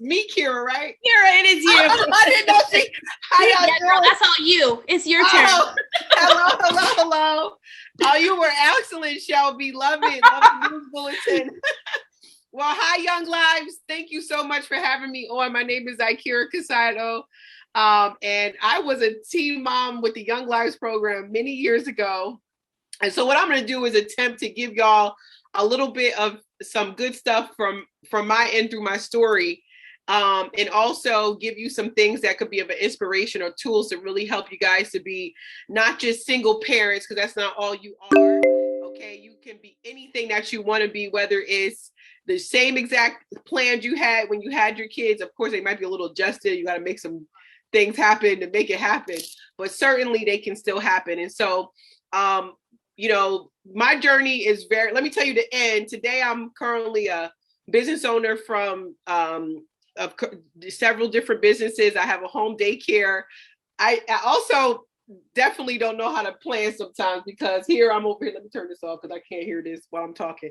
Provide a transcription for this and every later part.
Me, Kira, right? Kira, it is you. I didn't know she. How y'all Yeah, girl, that's all you. It's your turn. Hello. Oh, you were excellent, Shelby. Love it. Love the news bulletin. Well, hi, Young Lives. Thank you so much for having me on. My name is Ikira Casado. And I was a teen mom with the Young Lives program many years ago. And so what I'm going to do is attempt to give y'all a little bit of some good stuff from my end through my story. And also give you some things that could be of an inspiration or tools to really help you guys to be not just single parents, because that's not all you are. Okay, you can be anything that you want to be, whether it's the same exact plans you had when you had your kids. Of course, they might be a little adjusted. You got to make some things happen to make it happen, but certainly they can still happen. And so, you know, my journey is let me tell you the end. Today, I'm currently a business owner from of several different businesses. I have a home daycare. I also definitely don't know how to plan sometimes, because here I'm over here. Let me turn this off because I can't hear this while I'm talking.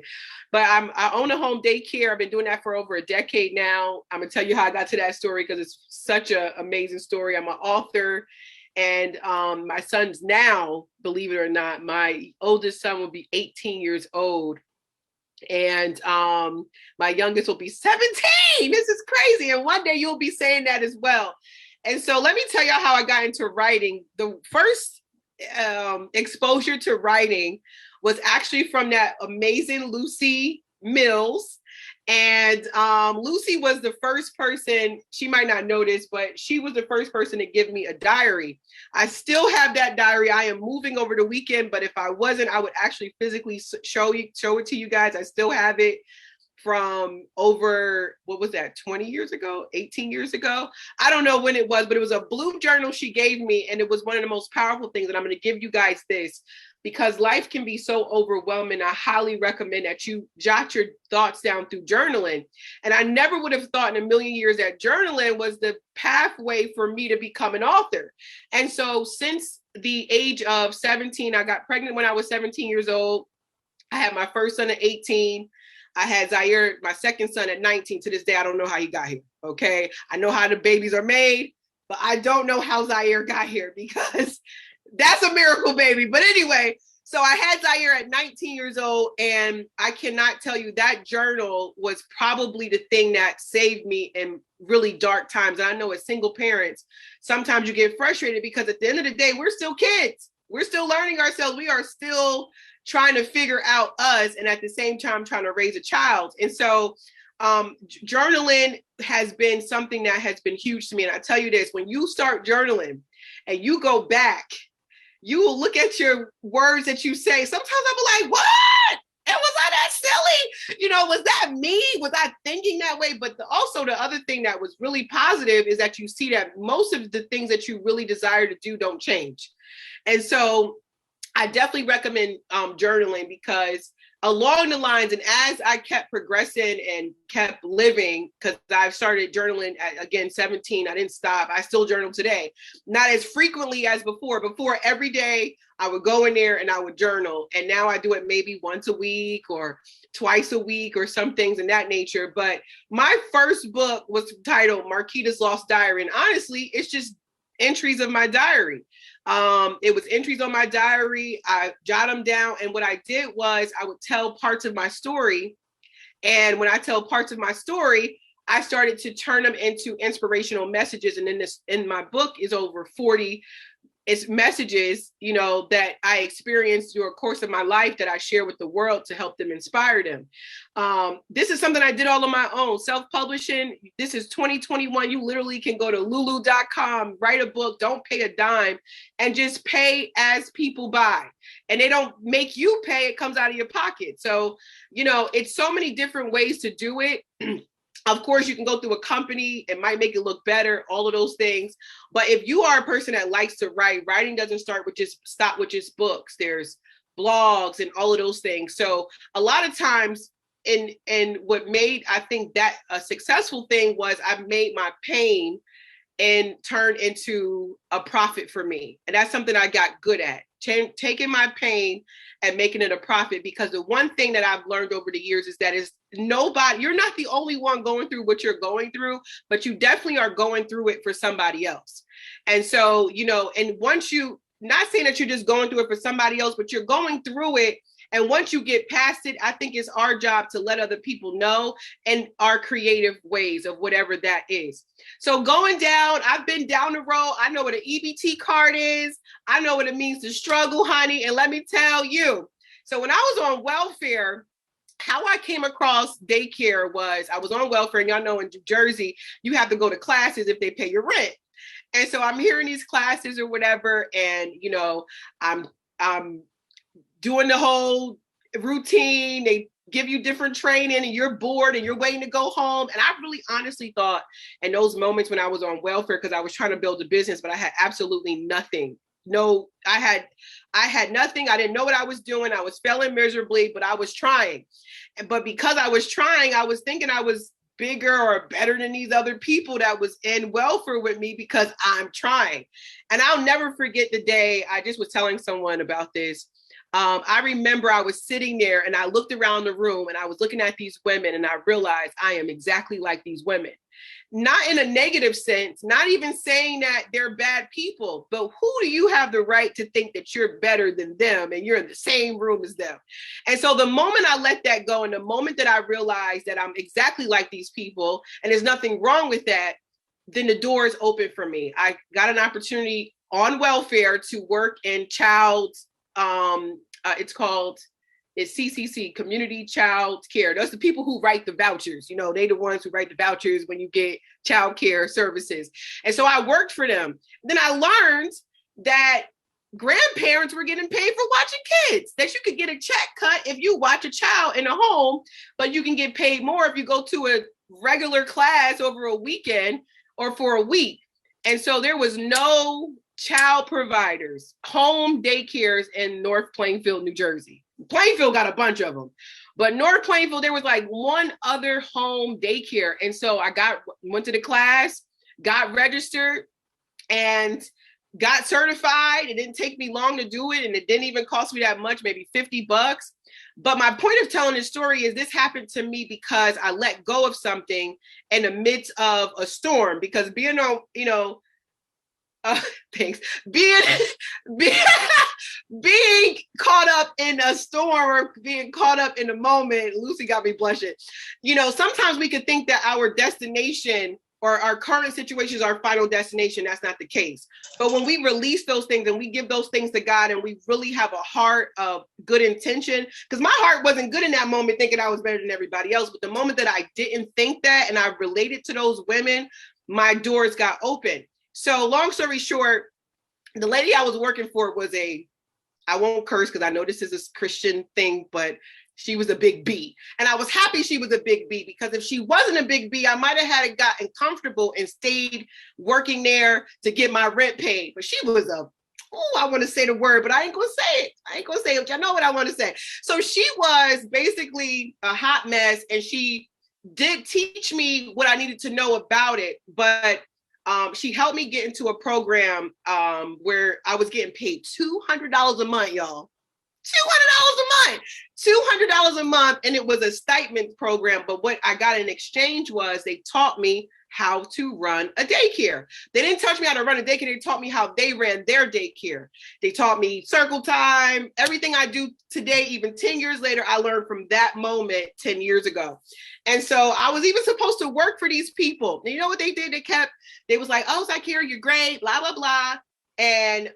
But I own a home daycare. I've been doing that for over a decade now. I'm gonna tell you how I got to that story because it's such an amazing story. I'm an author, and my son's now, believe it or not, my oldest son will be 18 years old. And my youngest will be 17. This is crazy. And one day you'll be saying that as well. And so let me tell y'all how I got into writing. The first exposure to writing was actually from that amazing Lucy Mills. And Lucy was the first person, she might not know this, but she was the first person to give me a diary. I still have that diary. I am moving over the weekend, but if I wasn't, I would actually physically show it to you guys. I still have it from over, what was that, 20 years ago, 18 years ago? I don't know when it was, but it was a blue journal she gave me, and it was one of the most powerful things. And I'm going to give you guys this, because life can be so overwhelming. I highly recommend that you jot your thoughts down through journaling. And I never would have thought in a million years that journaling was the pathway for me to become an author. And so since the age of 17, I got pregnant when I was 17 years old. I had my first son at 18. I had Zaire, my second son, at 19. To this day, I don't know how he got here, okay? I know how the babies are made, but I don't know how Zaire got here, because that's a miracle baby. But anyway, so I had Zaire at 19 years old, and I cannot tell you, that journal was probably the thing that saved me in really dark times. And I know as single parents, sometimes you get frustrated because at the end of the day, we're still kids. We're still learning ourselves. We are still trying to figure out us, and at the same time trying to raise a child. And so journaling has been something that has been huge to me. And I tell you this, when you start journaling and you go back, you will look at your words that you say. Sometimes I'll be like, what? And was I that silly? You know, was that me? Was I thinking that way? But also the other thing that was really positive is that you see that most of the things that you really desire to do don't change. And so I definitely recommend journaling, because along the lines, and as I kept progressing and kept living, because I've started journaling at, again, 17, I didn't stop. I still journal today. Not as frequently as before. Before, every day I would go in there and I would journal. And now I do it maybe once a week or twice a week or some things in that nature. But my first book was titled Marquita's Lost Diary. And honestly, it's just entries of my diary. It was entries on my diary. I jot them down. And what I did was I would tell parts of my story. And when I tell parts of my story, I started to turn them into inspirational messages. And in my book is over 40 messages, you know, that I experienced through a course of my life that I share with the world to help them, inspire them. This is something I did all on my own, self-publishing. This is 2021. You literally can go to lulu.com, write a book, don't pay a dime, and just pay as people buy. And they don't make you pay, it comes out of your pocket. So, you know, it's so many different ways to do it. Of course, you can go through a company. It might make it look better, all of those things. But if you are a person that likes to write, writing doesn't stop with just books. There's blogs and all of those things. So a lot of times, and what made, I think, that a successful thing was I made my pain and turned into a profit for me. And that's something I got good at. taking my pain and making it a profit. Because the one thing that I've learned over the years is that you're not the only one going through what you're going through, but you definitely are going through it for somebody else. And so, and once not saying that you're just going through it for somebody else, but you're going through it. And once you get past it, I think it's our job to let other people know in our creative ways of whatever that is. So going down, I've been down the road. I know what an EBT card is. I know what it means to struggle, honey. And let me tell you. So when I was on welfare, how I came across daycare was I was on welfare, and y'all know in New Jersey, you have to go to classes if they pay your rent. And so I'm hearing these classes or whatever, and I'm doing the whole routine. They give you different training and you're bored and you're waiting to go home. And I really honestly thought in those moments when I was on welfare, because I was trying to build a business, but I had absolutely nothing. No, I had nothing. I didn't know what I was doing. I was failing miserably, but I was trying. But because I was trying, I was thinking I was bigger or better than these other people that was in welfare with me because I'm trying. And I'll never forget the day I just was telling someone about this. I remember I was sitting there and I looked around the room and I was looking at these women and I realized I am exactly like these women. Not in a negative sense, not even saying that they're bad people, but who do you have the right to think that you're better than them and you're in the same room as them? And so the moment I let that go and the moment that I realized that I'm exactly like these people and there's nothing wrong with that, then the doors open for me. I got an opportunity on welfare to work in it's CCC, Community Child Care. Those are the people who write the vouchers. They the ones who write the vouchers when you get child care services. And so I worked for them. Then I learned that grandparents were getting paid for watching kids, that you could get a check cut if you watch a child in a home, but you can get paid more if you go to a regular class over a weekend or for a week. And so there was no child providers, home daycares in North Plainfield, New Jersey. Plainfield got a bunch of them, but North Plainfield, there was like one other home daycare. And so I went to the class, got registered and got certified. It didn't take me long to do it. And it didn't even cost me that much, maybe $50. But my point of telling this story is this happened to me because I let go of something in the midst of a storm, because being on, thanks. Being caught up in a storm or being caught up in a moment, Lucy got me blushing. Sometimes we could think that our destination or our current situation is our final destination. That's not the case. But when we release those things and we give those things to God and we really have a heart of good intention, because my heart wasn't good in that moment thinking I was better than everybody else. But the moment that I didn't think that and I related to those women, my doors got open. So long story short, the lady I was working for was I won't curse because I know this is a Christian thing, but she was a big B. And I was happy she was a big B, because if she wasn't a big B, I might have had gotten comfortable and stayed working there to get my rent paid. But she was I want to say the word, but I ain't going to say it. I ain't going to say it, but I know what I want to say. So she was basically a hot mess, and she did teach me what I needed to know about it. But she helped me get into a program where I was getting paid $200 a month, y'all. $200 a month. And it was a stipend program. But what I got in exchange was they taught me how to run a daycare. They didn't teach me how to run a daycare. They taught me how they ran their daycare. They taught me circle time, everything I do today, even 10 years later, I learned from that moment 10 years ago. And so I was even supposed to work for these people. And you know what they did? They was like, oh, Zakira, you're great, blah, blah, blah. And,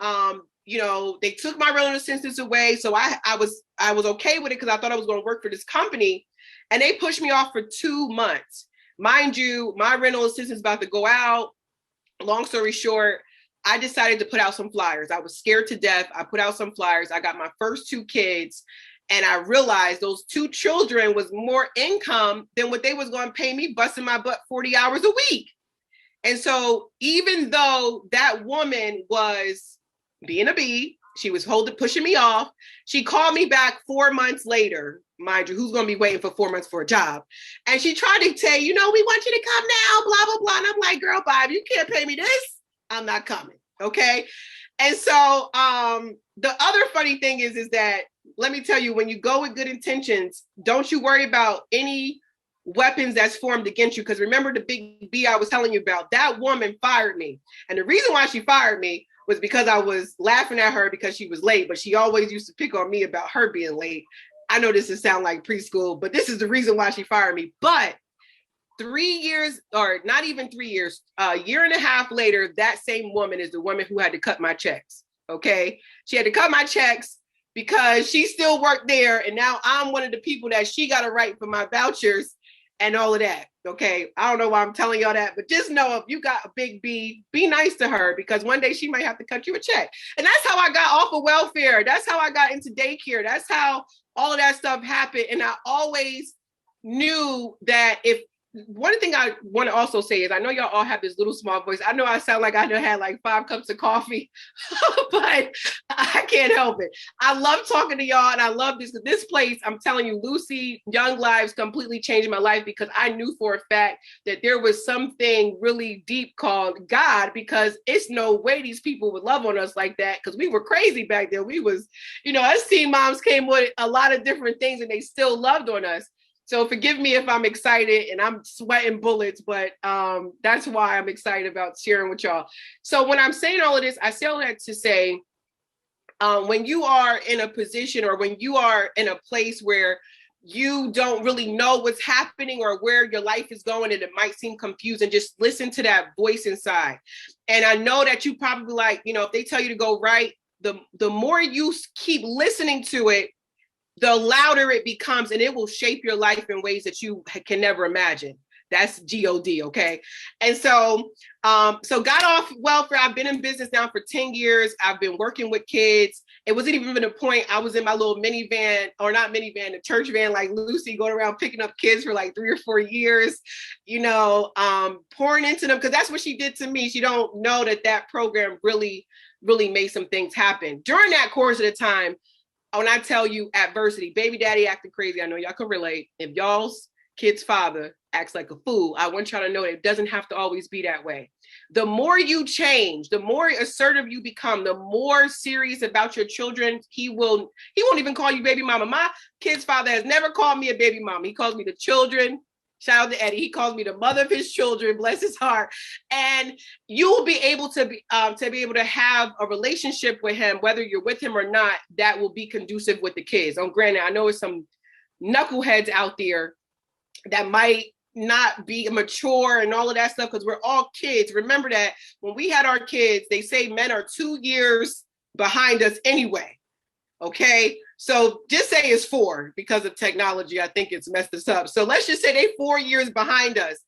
they took my rental assistance away. So I was okay with it because I thought I was going to work for this company. And they pushed me off for 2 months. Mind you, my rental assistance is about to go out. Long story short, I decided to put out some flyers. I was scared to death. I put out some flyers. I got my first 2 kids. And I realized those 2 children was more income than what they was going to pay me busting my butt 40 hours a week. And so even though that woman was being a bee, she was pushing me off. She called me back 4 months later. Mind you, who's going to be waiting for 4 months for a job? And she tried to say, we want you to come now, blah, blah, blah. And I'm like, girl, bye. If you can't pay me this, I'm not coming. Okay. And so the other funny thing is that, let me tell you, when you go with good intentions, don't you worry about any weapons that's formed against you. Because remember the big B I was telling you about, that woman fired me. And the reason why she fired me was because I was laughing at her because she was late, but she always used to pick on me about her being late. I know this does sound like preschool, but this is the reason why she fired me. But 3 years, or not even 3 years, a year and a half later, that same woman is the woman who had to cut my checks. Okay. She had to cut my checks because she still worked there. And now I'm one of the people that she got to write for my vouchers and all of that. Okay. I don't know why I'm telling y'all that, but just know if you got a big B, be nice to her, because one day she might have to cut you a check. And that's how I got off of welfare. That's how I got into daycare. That's how all of that stuff happened. And I always knew that if, one thing I want to also say is, I know y'all all have this little small voice. I know I sound like I done had like 5 cups of coffee, but I can't help it. I love talking to y'all, and I love this place. I'm telling you, Lucy Young Lives completely changed my life, because I knew for a fact that there was something really deep called God, because it's no way these people would love on us like that, because we were crazy back then. We was, us teen moms came with a lot of different things, and they still loved on us. So forgive me if I'm excited and I'm sweating bullets, but that's why I'm excited about sharing with y'all. So when I'm saying all of this, I say all that to say, when you are in a position, or when you are in a place where you don't really know what's happening or where your life is going, and it might seem confusing, just listen to that voice inside. And I know that you probably like, if they tell you to go right, the more you keep listening to it, the louder it becomes, and it will shape your life in ways that you can never imagine. That's God, okay? And so, got off welfare. I've been in business now for 10 years. I've been working with kids. It wasn't even a point. I was in my little minivan, or not minivan, a church van, like Lucy, going around picking up kids for like 3 or 4 years, pouring into them, because that's what she did to me. She don't know that program really, really made some things happen. During that course of the time, when I tell you adversity, baby daddy acting crazy, I know y'all can relate. If y'all's kid's father acts like a fool, I want y'all to know that it doesn't have to always be that way. The more you change, the more assertive you become, the more serious about your children, he won't even call you baby mama. My kid's father has never called me a baby mama. He calls me the children. Shout out to Eddie. He calls me the mother of his children, bless his heart. And you will be able to be able to have a relationship with him, whether you're with him or not, that will be conducive with the kids. Granted, I know it's some knuckleheads out there that might not be mature and all of that stuff, because we're all kids. Remember that when we had our kids, they say men are 2 years behind us anyway. Okay, so just say it's 4, because of technology. I think it's messed us up. So let's just say they 4 years behind us.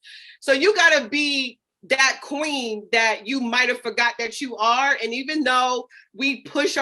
So you got to be that queen that you might have forgot that you are. And even though we push